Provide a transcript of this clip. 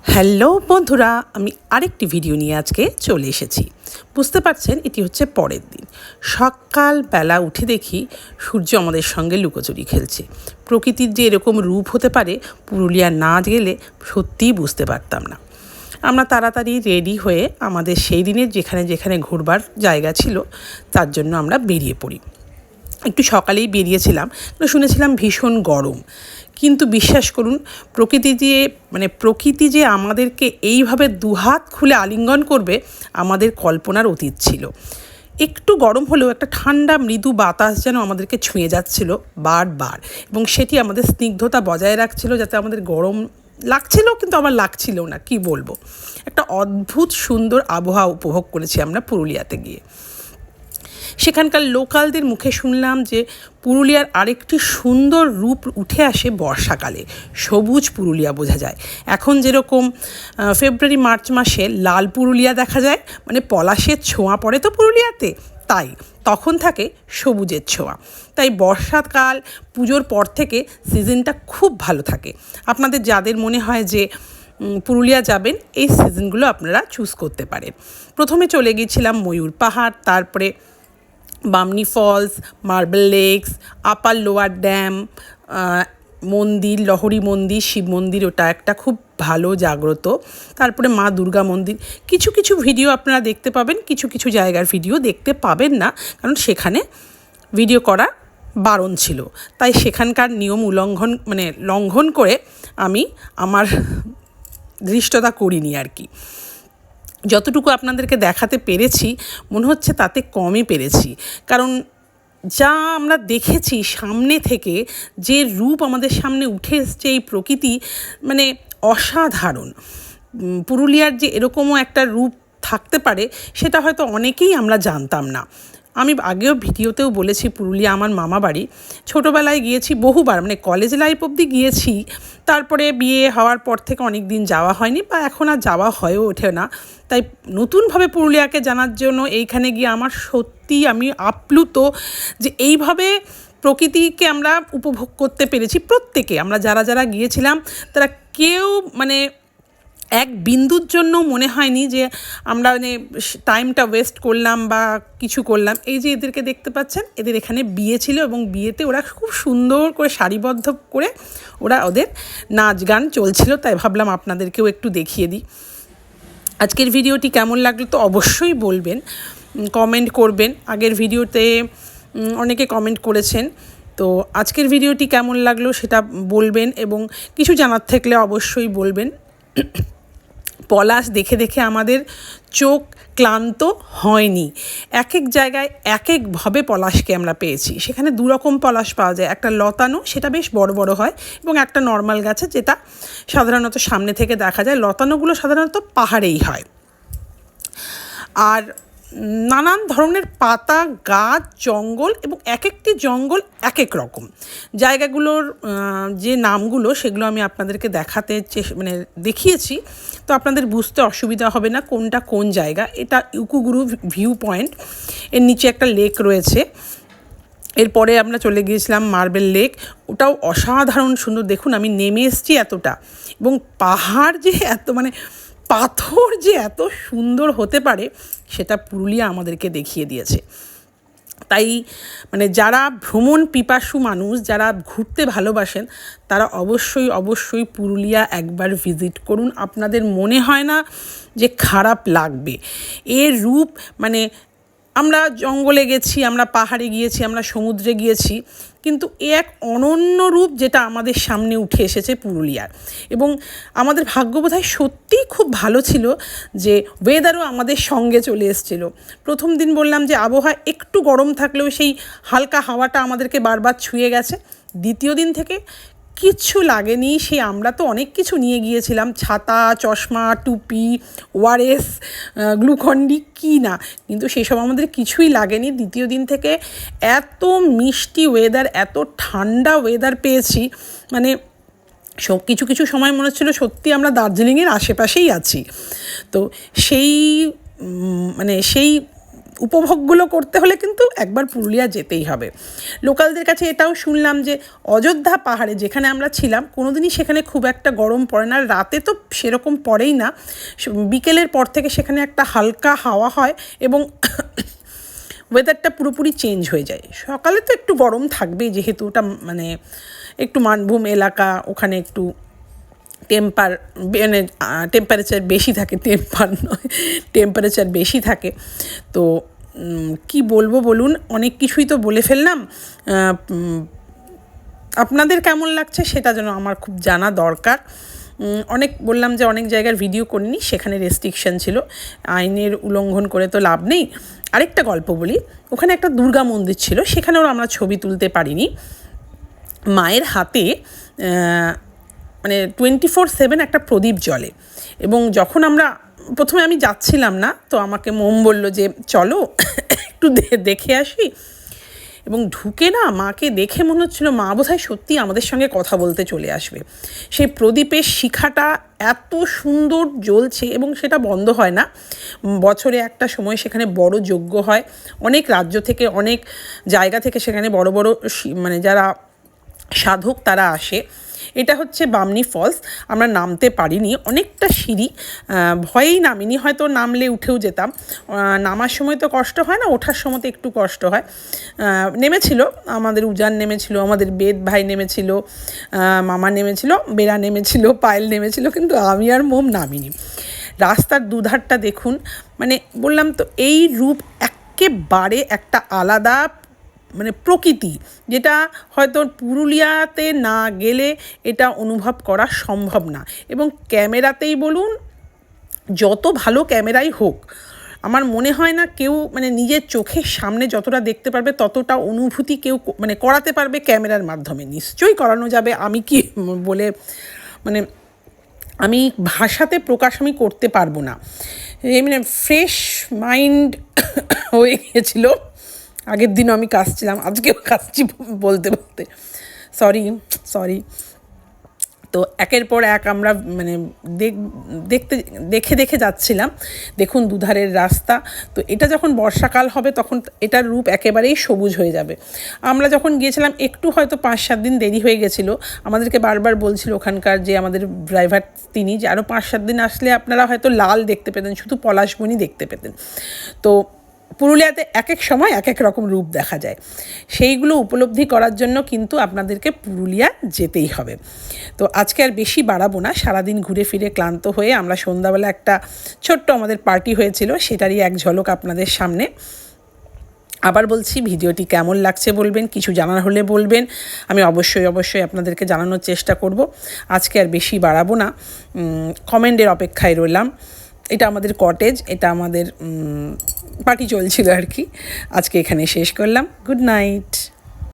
Hello বন্ধুরা, আমি আরেকটি ভিডিও নিয়ে আজকে চলে এসেছি। বুঝতে পারছেন, এটি হচ্ছে পরের দিন। সকালবেলা উঠে দেখি সূর্য আমাদের সঙ্গে লুকোচুরি খেলছে। প্রকৃতির যে এরকম রূপ হতে পারে পুরুলিয়া না গেলে সত্যিই বুঝতে পারতাম না। আমরা তাড়াতাড়ি রেডি হয়ে আমাদের সেই দিনের যেখানে যেখানে ঘুরবার জায়গা ছিল তার জন্য আমরা বেরিয়ে পড়ি। একটু সকালেই বেরিয়েছিলাম, শুনেছিলাম ভীষণ গরম, কিন্তু বিশ্বাস করুন প্রকৃতি যে আমাদেরকে এইভাবে দুহাত খুলে আলিঙ্গন করবে আমাদের কল্পনার অতীত ছিল। একটু গরম হলেও একটা ঠান্ডা মৃদু বাতাস যেন আমাদেরকে ছুঁয়ে যাচ্ছিল বারবার, এবং সেটি আমাদের স্নিগ্ধতা বজায় রাখছিল, যাতে আমাদের গরম লাগছিল কিন্তু আবার লাগছিল না। কি বলবো, একটা অদ্ভুত সুন্দর আবহাওয়া উপভোগ করেছি আমরা পুরুলিয়াতে গিয়ে। সেখানকার লোকালদের মুখে শুনলাম যে পুরুলিয়ার আরেকটি সুন্দর রূপ উঠে আসে বর্ষাকালে। সবুজ পুরুলিয়া বোঝা যায়। এখন যেরকম ফেব্রুয়ারি মার্চ মাসে লাল পুরুলিয়া দেখা যায়, মানে পলাশের ছোঁয়া পড়ে তো পুরুলিয়াতে, তাই তখন থাকে সবুজের ছোঁয়া। তাই বর্ষাকাল পুজোর পর থেকে সিজনটা খুব ভালো থাকে। আপনাদের যাদের মনে হয় যে পুরুলিয়া যাবেন, এই সিজনগুলো আপনারা চুজ করতে পারেন। প্রথমে চলে গিয়েছিলাম ময়ূর পাহাড়, তারপরে Bamni falls, marble lakes, upper lower dam, মন্দির, লহরী মন্দির, শিব মন্দির, ওটা একটা খুব ভালো জাগ্রত। তারপরে মা দুর্গা মন্দির। কিছু কিছু ভিডিও আপনারা দেখতে পাবেন, কিছু কিছু জায়গার ভিডিও দেখতে পাবেন না, কারণ সেখানে ভিডিও করা বারণ ছিল। তাই সেখানকার নিয়ম লঙ্ঘন করে আমি আমার ধৃষ্টতা করিনি আর কি। যতটুকু আপনাদেরকে দেখাতে পেরেছি মনে হচ্ছে তাতে কমই পেরেছি, কারণ যা আমরা দেখেছি সামনে থেকে, যে রূপ আমাদের সামনে উঠে এসছে এই প্রকৃতি, অসাধারণ। পুরুলিয়ার যে এরকমও একটা রূপ থাকতে পারে সেটা হয়তো অনেকেই আমরা জানতাম না। আমি আগেও ভিডিওতেও বলেছি, পুরুলিয়া আমার মামা বাড়ি। ছোটোবেলায় গিয়েছি বহুবার, কলেজ লাইফ অবধি গিয়েছি। তারপরে বিয়ে হওয়ার পর থেকে অনেক দিন যাওয়া হয়নি, বা এখন আর যাওয়া হয়েও ওঠে না। তাই নতুনভাবে পুরুলিয়াকে জানার জন্য এইখানে গিয়ে আমি আপ্লুত যে এইভাবে প্রকৃতিকে আমরা উপভোগ করতে পেরেছি। প্রত্যেকে আমরা যারা গিয়েছিলাম তারা কেউ এক বিন্দুর জন্য মনে হয়নি যে আমরা টাইমটা ওয়েস্ট করলাম বা কিছু করলাম। এই যে এদেরকে দেখতে পাচ্ছেন, এদের এখানে বিয়ে ছিল, এবং বিয়েতে ওরা খুব সুন্দর করে সারিবদ্ধ করে ওদের নাচ গান চলছিল। তাই ভাবলাম আপনাদেরকেও একটু দেখিয়ে দিই। আজকের ভিডিওটি কেমন লাগলো তো অবশ্যই বলবেন, কমেন্ট করবেন। আগের ভিডিওতে অনেকে কমেন্ট করেছেন, তো আজকের ভিডিওটি কেমন লাগলো সেটা বলবেন, এবং কিছু জানার থাকলে অবশ্যই বলবেন। পলাশ দেখে দেখে আমাদের চোখ ক্লান্ত হয়নি। এক এক জায়গায় এক একভাবে পলাশকে আমরা পেয়েছি। সেখানে দুরকম পলাশ পাওয়া যায়, একটা লতানো, সেটা বেশ বড় বড় হয়, এবং একটা নর্মাল গাছে, যেটা সাধারণত সামনে থেকে দেখা যায়। লতানোগুলো সাধারণত পাহাড়েই হয়। আর নানান ধরনের পাতা, গাছ, জঙ্গল, এবং এক একটি জঙ্গল এক এক রকম। জায়গাগুলোর যে নামগুলো সেগুলো আমি আপনাদেরকে দেখিয়েছি, তো আপনাদের বুঝতে অসুবিধা হবে না কোনটা কোন জায়গা। এটা ইউকুগুরু ভিউ পয়েন্ট, এর নিচে একটা লেক রয়েছে। এরপরে আমরা চলে গিয়েছিলাম মার্বেল লেক, ওটাও অসাধারণ সুন্দর। দেখুন, আমি নেমে এসেছি এতটা, এবং পাহাড় যে পাথর যে এত সুন্দর হতে পারে সেটা পুরুলিয়া আমাদেরকে দেখিয়ে দিয়েছে। তাই যারা ভ্রমণ পিপাসু মানুষ, যারা ঘুরতে ভালোবাসেন, তারা অবশ্যই পুরুলিয়া একবার ভিজিট করুন। আপনাদের মনে হয় না যে খারাপ লাগবে। এর রূপ আমরা জঙ্গলে গেছি, আমরা পাহাড়ে গিয়েছি, আমরা সমুদ্রে গিয়েছি, কিন্তু এক অনন্য রূপ যেটা আমাদের সামনে উঠে এসেছে পুরুলিয়ার। এবং আমাদের ভাগ্য বোধহয় সত্যিই খুব ভালো ছিল যে ওয়েদারও আমাদের সঙ্গে চলে এসেছিলো। প্রথম দিন বললাম যে আবহাওয়া একটু গরম থাকলেও সেই হালকা হাওয়াটা আমাদেরকে বারবার ছুঁয়ে গেছে। দ্বিতীয় দিন থেকে কিচ্ছু লাগেনি। আমরা তো অনেক কিছু নিয়ে গিয়েছিলাম, ছাতা, চশমা, টুপি, ওআরএস, গ্লুকন্ডি, কি না, কিন্তু সেসব আমাদের কিছুই লাগেনি। দ্বিতীয় দিন থেকে এত মিষ্টি ওয়েদার, এত ঠান্ডা ওয়েদার পেয়েছি, কিছু কিছু সময় মনে হচ্ছিলো সত্যি আমরা দার্জিলিংয়ের আশেপাশেই আছি। তো সেই উপভোগগুলো করতে হলে কিন্তু একবার পুরুলিয়া যেতেই হবে। লোকালদের কাছে এটাও শুনলাম যে অযোধ্যা পাহাড়ে যেখানে আমরা ছিলাম কোনোদিনই সেখানে খুব একটা গরম পড়ে না, রাতে তো সেরকম পড়েই না, বিকেলের পর থেকে সেখানে একটা হালকা হাওয়া হয় এবং ওয়েদারটা পুরোপুরি চেঞ্জ হয়ে যায়। সকালে তো একটু গরম থাকবেই, যেহেতু ওটা মানে একটু মানভূম এলাকা, ওখানে একটু টেম্পারেচার বেশি থাকে, টেম্পারেচার বেশি থাকে। তো কি বলবো বলুন, অনেক কিছুই তো বলে ফেললাম। আপনাদের কেমন লাগছে সেটা যেন আমার খুব জানা দরকার। অনেক বললাম যে অনেক জায়গার ভিডিও করিনি, সেখানে রেস্ট্রিকশান ছিল, আইনের উল্লঙ্ঘন করে তো লাভ নেই। আরেকটা গল্প বলি, ওখানে একটা দুর্গা মন্দির ছিল, সেখানেও আমরা ছবি তুলতে পারিনি। মায়ের হাতে মানে 24/7 একটা প্রদীপ জ্বলে, এবং যখন আমরা প্রথমে আমি যাচ্ছিলাম না, তো আমাকে মোম বলল যে চলো একটু দেখে আসি, এবং ঢুকে না মাকে দেখে মনে হচ্ছিলো মা বোধহয় সত্যি আমাদের সঙ্গে কথা বলতে চলে আসবে। সেই প্রদীপের শিখাটা এত সুন্দর জ্বলছে এবং সেটা বন্ধ হয় না। বছরে একটা সময় সেখানে বড় যজ্ঞ হয়, অনেক রাজ্য থেকে অনেক জায়গা থেকে সেখানে বড় বড় মানে যারা সাধক তারা আসে। এটা হচ্ছে বামনি ফলস। আমরা নামতে পারিনি, অনেকটা সিঁড়ি, ভয়েই নামিনি, হয়তো নামলে উঠেও যেতাম। নামার সময় তো কষ্ট হয় না, ওঠার সময় তো একটু কষ্ট হয়। নেমেছিল আমাদের উজান, নেমেছিল আমাদের বেদ ভাই, নেমেছিল মামা, নেমেছিল বেড়া, নেমেছিল পায়েল, নেমেছিল, কিন্তু আমি আর মোম নামিনি। রাস্তার দুধারটা দেখুন, মানে বললাম তো এই রূপ একেবারে একটা আলাদা মানে প্রকৃতি, যেটা হয়তো পুরুলিয়াতে না গেলে এটা অনুভব করা সম্ভব না। এবং ক্যামেরাতেই বলুন, যত ভালো ক্যামেরাই হোক, আমার মনে হয় না কেউ মানে নিজের চোখের সামনে যতটা দেখতে পারবে ততটা অনুভূতি কেউ মানে করাতে পারবে ক্যামেরার মাধ্যমে। নিশ্চয়ই করানো যাবে, আমি কি বলে মানে আমি ভাষাতে প্রকাশ আমি করতে পারবো না। মানে ফ্রেশ মাইন্ড হয়ে গিয়েছিল। আগের দিনও আমি কাশছিলাম, আজকেও কাশছি বলতে বলতে, সরি। তো একের পর এক আমরা মানে দেখে যাচ্ছিলাম। দেখুন দুধারের রাস্তা। তো এটা যখন বর্ষাকাল হবে তখন এটার রূপ একেবারেই সবুজ হয়ে যাবে। আমরা যখন গিয়েছিলাম একটু হয়তো 5-7 দিন দেরি হয়ে গেছিলো, আমাদেরকে বারবার বলছিল ওখানকার যে আমাদের ড্রাইভার তিনি, যে আরও 5-7 দিন আসলে আপনারা হয়তো লাল দেখতে পেতেন, শুধু পলাশবনই দেখতে পেতেন। তো পুরুলিয়াতে এক এক সময় এক এক রকম রূপ দেখা যায়, সেইগুলো উপলব্ধি করার জন্য কিন্তু আপনাদেরকে পুরুলিয়া যেতেই হবে। তো আজকে আর বেশি বাড়াবো না, সারাদিন ঘুরে ফিরে ক্লান্ত হয়ে আমরা সন্ধ্যাবেলা একটা ছোট্ট আমাদের পার্টি হয়েছিল, সেটারই এক ঝলক আপনাদের সামনে। আবার বলছি, ভিডিওটি কেমন লাগছে বলবেন, কিছু জানার হলে বলবেন, আমি অবশ্যই আপনাদেরকে জানানোর চেষ্টা করব। আজকে আর বেশি বাড়াবো না, কমেন্টের অপেক্ষায় রইলাম। এটা আমাদের কটেজ, এটা আমাদের পার্টি চলছিল আর কি। আজকে এখানে শেষ করলাম। Good night.